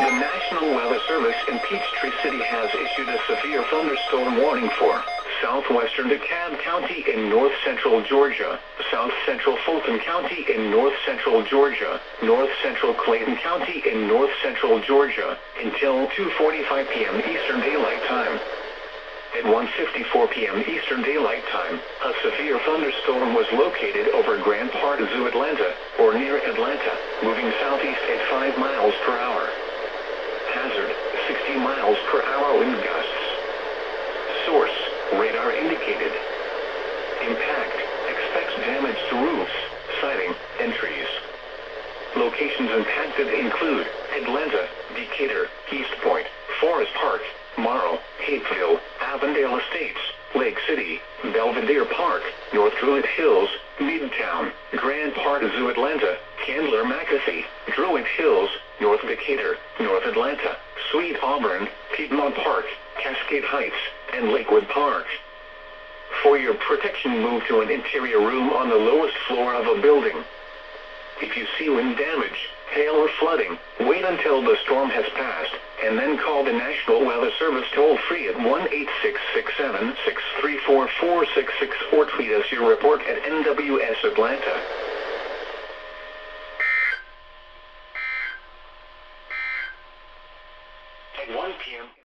The National Weather Service in Peachtree City has issued a severe thunderstorm warning for southwestern DeKalb County in north-central Georgia, south-central Fulton County in north-central Georgia, north-central Clayton County in north-central Georgia, until 2:45 p.m. Eastern Daylight Time. At 1:54 p.m. Eastern Daylight Time, a severe thunderstorm was located over Grand Park Zoo, Atlanta, or near Atlanta, moving southeast at 5 miles per hour. Hazard, 60 miles per hour wind gusts. Source, radar indicated. Impact, expects damage to roofs, siding, and trees. Locations impacted include Atlanta, Decatur, East Point, Forest Park, Morrow, Hapeville, Avondale Estates, Lake City, Belvedere Park, North Druid Hills, Midtown, Grand Park Zoo, Atlanta, Candler McAfee, Druid Hills, North Decatur, North Atlanta, Sweet Auburn, Piedmont Park, Cascade Heights, and Lakewood Park. For your protection, move to an interior room on the lowest floor of a building. If you see wind damage, hail or flooding, wait until the storm has passed, and then call the National Weather Service toll-free at 1-866-763-4466 or tweet us your report at NWS Atlanta.